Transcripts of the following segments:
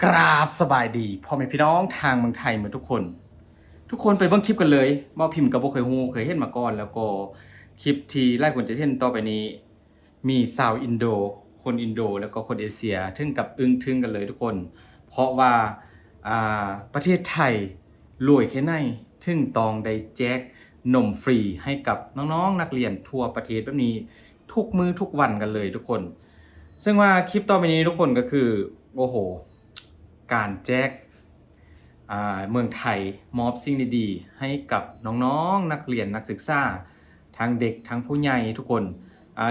กราบสบายดีพ่อแม่พี่น้องทางเมืองไทยเหมือนทุกคนไปเบิ่งคลิปกันเลยบ่พิมพ์กับบ่เคยฮู้เคยเห็นมาก่อนแล้วก็คลิปที่หลายคนจะเห็นต่อไปนี้มีชาวอินโดคนอินโดแล้วก็คนเอเชียถึงกับอึ้งทึ่งกันเลยทุกคน เพราะว่าประเทศไทยรวยแค่ไหนถึงต้องได้แจกนมฟรีให้กับน้องๆนักเรียนทั่วประเทศแบบนี้ทุกมื้อทุกวันกันเลยทุกคน ซึ่งว่าคลิปต่อไปนี้ทุกคนก็คือโอ้โหการแจกเมืองไทยมอบสิ่งดีๆให้กับน้องๆนักเรียนนักศึกษาทั้งเด็กทั้งผู้ใหญ่ทุกคน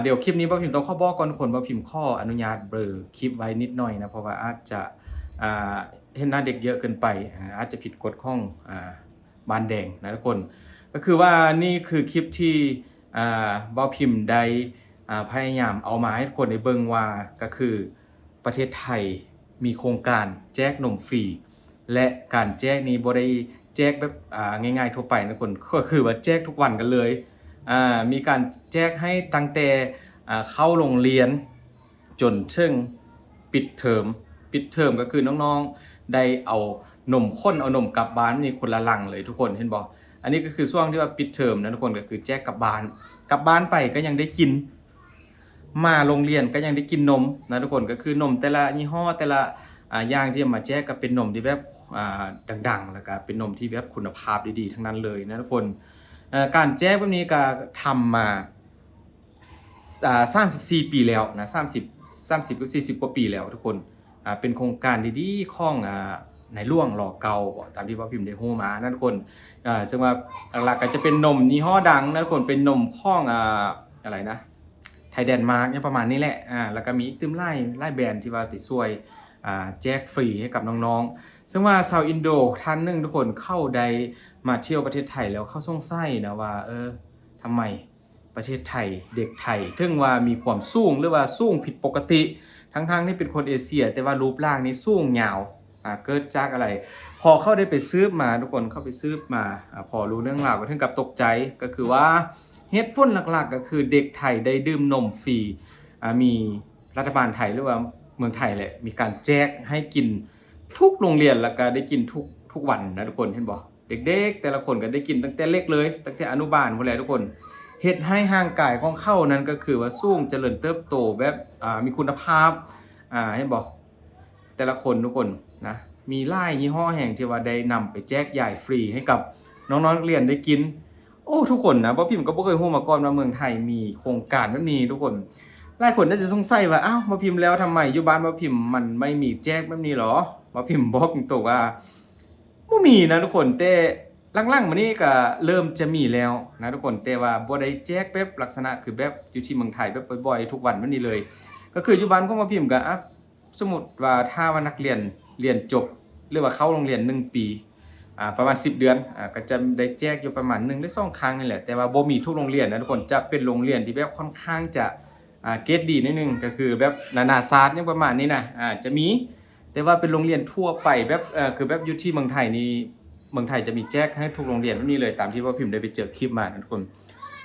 เดี๋ยวคลิปนี้บ่พิมพ์ต้องขอบอกก่อนทุกคนบ่พิมพ์ข้ออนุญาตเบลอคลิปไว้นิดหน่อยนะเพราะว่าอาจจะเห็นหน้าเด็กเยอะเกินไปอาจจะผิดกฎของบานแดงนะทุกคนก็คือว่านี่คือคลิปที่บ่พิมพ์ได้พยายามเอามาให้ทุกคนได้เบิ่งว่าก็คือประเทศไทยมีโครงการแจกนมฟรีและการแจกนี้บ่ได้แจกแบบง่ายๆทั่วไปนะทุกคนก็คือว่าแจกทุกวันกันเลยมีการแจกให้ตั้งแต่เข้าโรงเรียนจนถึงปิดเทอมก็คือน้องๆได้เอานมข้นเอานมกลับบ้านนี่คนละลังเลยทุกคนเห็นบ่อันนี้ก็คือช่วงที่ว่าปิดเทอมนะทุกคนก็คือแจกกลับบ้านไปก็ยังได้กินมาโรงเรียนก็ยังได้กินนมนะทุกคนก็คือนมแต่ละยี่ห้อแต่ละอย่างที่มาแจกก็เป็นนมที่แบบดังๆแล้วก็เป็นนมที่แบบคุณภาพดีๆทั้งนั้นเลยนะทุกคนการแจกแบบนี้ก็ทำมา34 ปีแล้วนะ30ก็40 กว่าปีแล้วทุกคนเป็นโครงการดีๆของในหลวงร.9ตามที่ว่าพิมพ์ได้ฮู้มานะทุกคนซึ่งว่าหลักๆก็จะเป็นนมยี่ห้อดังนะทุกคนเป็นนมของอะไรนะไทยแดนมาร์กเนี่ยประมาณนี้แหละแล้วก็มีอีกตึมไล่แบรนด์ที่ว่าไปช่วยแจกฟรีให้กับน้องๆซึ่งว่าชาวอินโดท่านหนึงทุกคนเข้าได้มาเที่ยวประเทศไทยแล้วเข้าสงสัยนะว่าทำไมประเทศไทยเด็กไทยถึงว่ามีความสูงหรือว่าสูงผิดปกติทั้งๆที่เป็นคนเอเชียแต่ว่ารูปร่างนี้สูงยาวเกิดจากอะไรพอเข้าได้ไปซื้อมาทุกคนเข้าไปซื้อมาพอรู้เรื่องราวก็ถึงกับตกใจก็คือว่าเหตุผลหลักๆก็คือเด็กไทยได้ดื่มนมฟรีมีรัฐบาลไทยหรือว่าเมืองไทยแหละมีการแจกให้กินทุกโรงเรียนแล้วก็ได้กินทุกวันนะทุกคนเห็นบ่เด็กๆแต่ละคนก็ได้กินตั้งแต่เล็กเลยตั้งแต่อนุบาลพุ่นแหละทุกคนเฮ็ดให้ร่างกายของเขานั้นก็คือว่าสูงเจริญเติบโตแบบมีคุณภาพเห็นบ่แต่ละคนทุกคนนะมีหลายยี่ห้อแห่งที่ว่าได้นำไปแจกจ่ายฟรีให้กับน้องๆนักเรียนได้กินโอ้ทุกคนนะบ่พิมพ์ก็บ่เคยฮู้มาก่อนว่าเมืองไทยมีโครงการแบบนี้ทุกคนหลายคนน่าจะสงสัยว่าอ้าวบ่พิมพ์แล้วทำไมอยู่บ้านบ่พิมพ์มันไม่มีแจกแบบนี้หรอบ่พิมพ์บอกตรงๆว่าบ่มีนะทุกคนแต่หลังๆมานี้ก็เริ่มจะมีแล้วนะทุกคนแต่ว่าบ่ได้แจกแบบลักษณะคือแบบอยู่ที่เมืองไทยแบบบ่อยๆทุกวันแบบนี้เลยก็คืออยู่บ้านของบ่พิมพ์ก็สมมุติว่าถ้าว่านักเรียนเรียนจบหรือว่าเข้าโรงเรียน1 ปีประมาณ10 เดือนก็จะได้แจกอยู่ประมาณ1หรือ2ครั้งนี่แหละแต่ว่าบ่มีทุกโรงเรียนนะทุกคนจะเป็นโรงเรียนที่แบบค่อนข้างจะเกรดดีนิดนึงก็คือแบบนานาศาสตร์เนี่ยประมาณนี้นะจะมีแต่ว่าเป็นโรงเรียนทั่วไปแบบคือแบบอยู่ที่เมืองไทยนี่เมืองไทยจะมีแจกให้ทุกโรงเรียนแบบนี้เลยตามที่ว่าพิมพ์ได้ไปเจอคลิปมานะทุกคน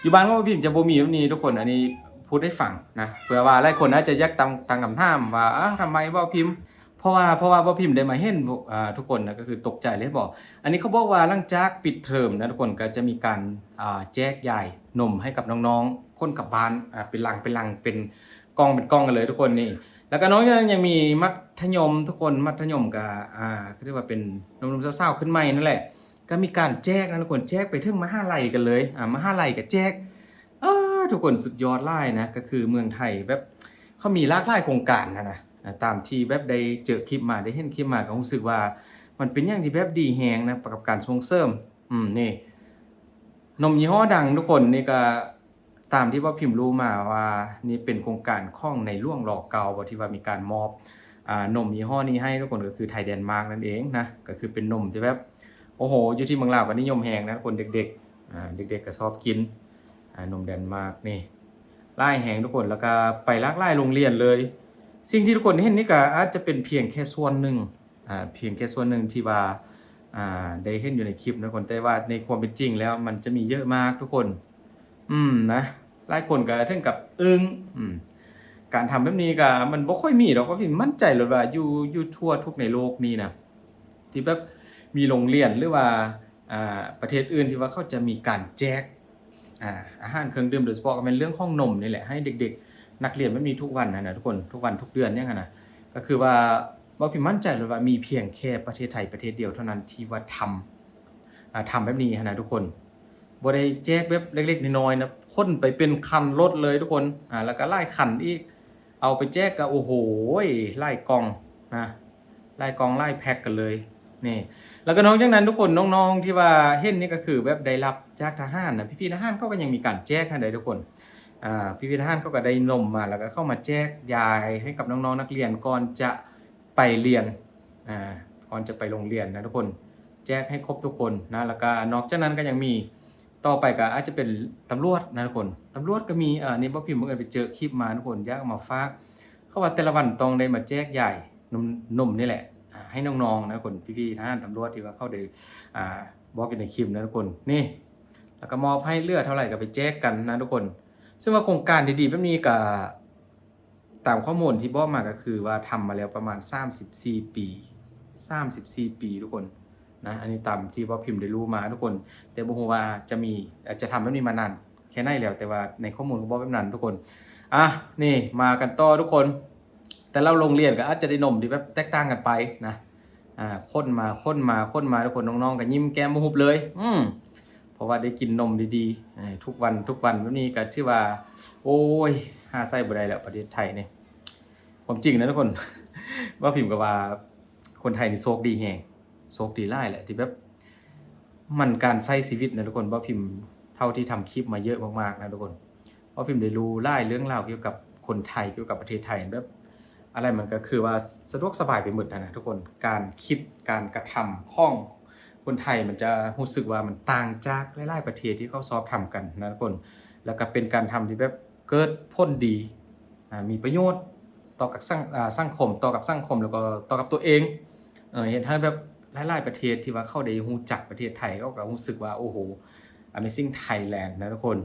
อยู่บ้านของว่าพิมพ์จะบ่มีแบบนี้ทุกคนอันนี้พูดให้ฟังนะเผื่อว่าหลายคนอาจจะยักตั้งคำถามว่าทำไมว่าพิมพ์เพราะว่าบ่พิมพ์ได้มาเห็นทุกคนนะก็คือตกใจเลยบอกอันนี้เขาบอกว่าหลังจากปิดเทอมนะทุกคนก็จะมีการแจกจ่ายนมให้กับน้องๆคนกลับบ้านเป็นลังเป็นกองกันเลยทุกคนนี่แล้วก็น้องยังมีมัธยมทุกคนมัธยมก็เรียกว่าเป็นหนุ่มๆสาวๆขึ้นใหม่นั่นแหละก็มีการแจกนะทุกคนแจกไปถึงมหาลัยกันเลยมหาลัยก็แจกทุกคนสุดยอดหลายนะก็คือเมืองไทยแบบเขามีหลากหลายโครงการนะตามที่แบบได้เจอคลิปมาได้เห็นคลิปมาก็รู้สึกว่ามันเป็นอย่างที่แบบดีแฮงนะกับการส่งเสริมนี่นมยี่ห้อดังทุกคนนี่ก็ตามที่ว่าพิมพ์รู้มาว่านี่เป็นโครงการของในหลวงร.9บ่ที่ว่ามีการมอบนมยี่ห้อนี้ให้ทุกคนก็คือไทยแดนมาร์กนั่นเองนะก็คือเป็นนมที่แบบโอ้โหอยู่ที่เมืองลาวก็นิยมแฮงนะคนเด็กๆเด็กๆก็ชอบกินนมแดนมาร์กนี่หลายแฮงทุกคนแล้วก็ไปหลากหลายโรงเรียนเลยสิ่งที่ทุกคนเห็นนี่ก็อาจจะเป็นเพียงแค่ส่วนหนึ่งเพียงแค่ส่วนหนึ่งที่ว่าได้เห็นอยู่ในคลิปนะคนแต่ว่าในความเป็นจริงแล้วมันจะมีเยอะมากทุกคนนะหลายคนก็ถึงกับอึ้ง การทำแบบนี้ก็มันบ่ค่อยมีดอกว่าพี่มั่นใจเลยว่าอยู่ทั่วทุกในโลกนี้นะที่แบบมีโรงเรียนหรือว่าประเทศอื่นที่ว่าเขาจะมีการแจกอาหารเครื่องดื่มโดยเฉพาะก็เป็นเรื่องของนมนี่แหละให้เด็กๆนักเรียนมันมีทุกวันนะทุกคนทุกวันทุกเดือนเนี่ยนะก็คือว่าพี่มั่นใจเลยว่ามีเพียงแค่ประเทศไทยประเทศเดียวเท่านั้นที่ว่าทำแบบนี้นะทุกคนบ่ได้แจกแบบเล็กๆน้อยๆนะคนไปเป็นคันรถเลยทุกคนแล้วก็หลายคันอีกเอาไปแจกก็โอ้โหหลายกล่องนะหลายกล่องหลายแพ็คกันเลยนี่แล้วก็นอกจากนั้นทุกคนน้องๆที่ว่าเห็นนี่ก็คือแบบได้รับจากทหารนะพี่ๆทหารเขาก็ยังมีการแจกให้ได้ทุกคนพี่ๆทหารเขาก็ได้นมมาแล้วก็เข้ามาแจกยายให้กับน้องๆนักเรียนก่อนจะไปเรียนก่อนจะไปโรงเรียนนะทุกคนแจกให้ครบทุกคนนะแล้วก็นอกจากนั้นก็ยังมีต่อไปก็อาจจะเป็นตำรวจนะทุกคนตำรวจก็มีนี่บ่พิมพ์เมื่อไปเจอคลิปมาทุกคนอยากเอามาฝากเขาว่าแต่ละวันต้องได้มาแจกยายนมนี่แหละให้น้องๆนะทุกคนพี่ๆทหารตำรวจที่ว่าเข้าได้บอกอยู่ในคลิปนะทุกคนนี่แล้วก็มอบให้เลือดเท่าไหร่ก็ไปแจกกันนะทุกคนซึ่งว่าโครงการดีๆแบบนี้ก็ตามข้อมูลที่บอกมาก็คือว่าทำมาแล้วประมาณ34ปีทุกคนนะอันนี้ตามที่ว่าพิมพ์ได้รู้มาทุกคนแต่บ่ฮู้ว่าจะทำแบบนี้มานานแค่ไหนแล้วแต่ว่าในข้อมูลก็บอกแบบนั้นทุกคนนี่มากันต่อทุกคนแต่เราโรงเรียนก็อาจจะได้นมที่แบบแตกต่างกันไปนะค้นมาทุกคนน้องๆก็ยิ้มแก้มหุบเลยเพราะว่าได้กินนมดีๆทุกวันแบบนี้ก็ชื่อว่าโอ้ยหาไส้บ่ได้แล้วประเทศไทยนี่ความจริงนะทุกคน ว่าพิมพ์ก็ว่าคนไทยนี่โชคดีแฮงโชคดีหลายแหละที่แบบมันการใช้ชีวิตนะทุกคนว่าพิมพ์เท่าที่ทำคลิปมาเยอะมากๆนะทุกคนว่าพิมพ์ได้รู้หลายเรื่องราวเกี่ยวกับคนไทยเกี่ยวกับประเทศไทยแบบอะไรมันก็คือว่าสะดวกสบายไปหมดนะทุกคนการคิดการกระทำของคนไทยมันจะรู้สึกว่ามันต่างจากหลายๆประเทศที่เขาชอบทำกันนะทุกคนแล้วก็เป็นการทำที่แบบเกิดผลดีมีประโยชน์ต่อกับสังคมต่อกับสังคมแล้วก็ต่อกับตัวเองเห็นให้แบบหลายๆประเทศที่ว่าเข้าได้รู้จักประเทศไทยเขาก็รู้สึกว่าโอ้โห Amazing Thailand นะทุกคน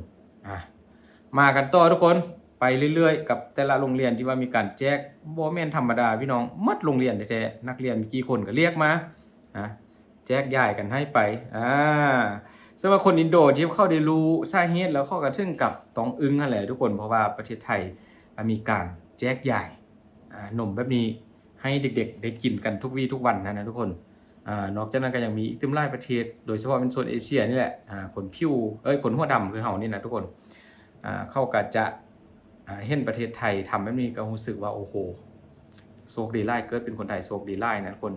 มากันต่อทุกคนไปเรื่อยๆกับแต่ละโรงเรียนที่ว่ามีการแจกบ่แม่นธรรมดาพี่น้องมัดโรงเรียนแท้ๆนักเรียนมีกี่คนก็เรียกมาแจกย้ายกันให้ไปซึ่งว่าคนอินโดที่เข้าได้รู้สาเหตุแล้วเขาก็ถึงกับต้องอึ้งนั่นแหละทุกคนเพราะว่าประเทศไทยมีการแจกย้ายนมแบบนี้ให้เด็กๆได้กินกันทุกวี่ทุกวันนะทุกคนนอกจากนั้นก็ยังมีอีกตึมหลายประเทศโดยเฉพาะเป็นโซนเอเชียนี่แหละคนผิวคนหัวดำคือเฮานี่นะทุกคนเขาก็จะเห็นประเทศไทยทำแบบนี้ก็รู้สึกว่าโอ้โหโชคดีหลายเกิดเป็นคนไทยโชคดีหลายนะทุกคน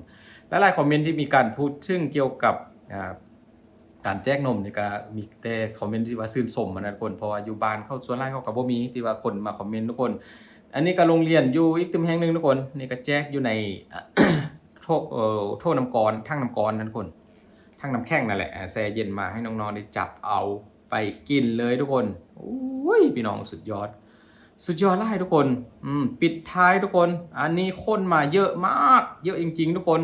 หลายๆคอมเมนต์ที่มีการพูดถึงเกี่ยวกับการแจกนมนี่ก็มีแต่คอมเมนต์ที่ว่าชื่นชมนะทุกคนเพราะว่าอยู่บ้านเขาส่วนหลายเขาก็บ่มีที่ว่าคนมาคอมเมนต์ทุกคนอันนี้ก็โรงเรียนอยู่อีกตึมแห่งนึงทุกคนนี่ก็แจกอยู่ในโทษน้ำกรทั้งน้ำกรนั่นทุกคนทั้งน้ำแข็งนั่นแหละแช่เย็นมาให้น้องๆได้จับเอาไปกินเลยทุกคนโอ้ยพี่น้องสุดยอดหลายทุกคนปิดท้ายทุกคนอันนี้คนมาเยอะมากเยอะจริงๆทุกคน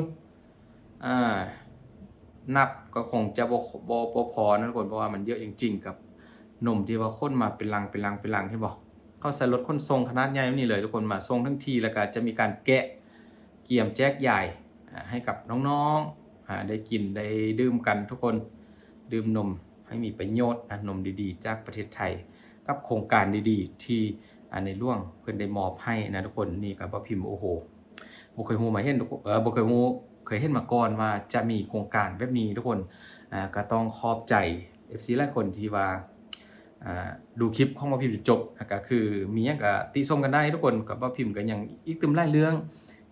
นับก็คงจะบ่พอนะทุกคนเพราะว่ามันเยอะจริงๆกับนมที่ว่าคนมาเป็นลังเห็นบ่เขาใส่รถขนส่งขนาดใหญ่นี่เลยทุกคนมาส่งทั้งทีแล้วก็จะมีการแกะเกี่ยมแจกใหญ่ให้กับน้องๆได้กินได้ดื่มกันทุกคนดื่มนมให้มีประโยชน์นมดีๆจากประเทศไทยกับโครงการดีๆที่ในหลวงเพิ่นได้มอบให้นะทุกคนนี่ก็บ่พิมพ์โอ้โหบ่เคยฮู้มาเห็นบ่เคยเห็นมาก่อนว่าจะมีโครงการแบบนี้ทุกคนก็ต้องขอบใจ FC หลายคนที่ว่าดูคลิปของบ่พิมพ์จนจบก็คือมีหยังก็ติชมกันได้ทุกคนกับบ่พิมพ์ก็ยังอีกตึมหลายเรื่อง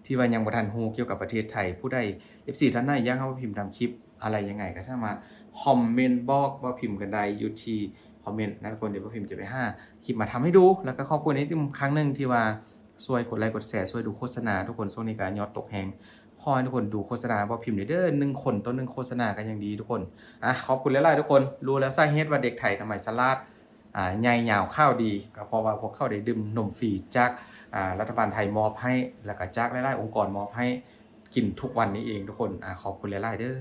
ที่ว่ายังบ่ทันฮู้เกี่ยวกับประเทศไทยผู้ใด FC ท่านใดอยากให้บ่พิมพ์ทำคลิปอะไรยังไงก็สามารถคอมเมนต์บอกบ่พิมพ์กันได้อยู่ที่คอมเมนต์นะทุกคนเดี๋ยวบ่พิมพ์จะไปหาคลิปมาทำให้ดูแล้วก็ขอบคุณอีกครั้งนึงที่ว่าช่วยกดไลค์กดแชร์ช่วยดูโฆษณาทุกคนช่วงนี้ก็ยอดตกแฮงขอให้ทุกคนดูโฆษณาบ่พิมพ์เด้อ1คนต่อ1โฆษณาก็ยังดีทุกคนขอบคุณหลายๆทุกคนรู้แล้วสาเหตุว่าเด็กไทยทำไมฉลาดใหญ่ยาวข้าวดีก็เพราะว่าพวกเขาได้ดื่มนมฟรีจากรัฐบาลไทยมอบให้แล้วก็จากหลายๆองค์กรมอบให้กินทุกวันนี้เองทุกคนขอบคุณหลายๆเด้อ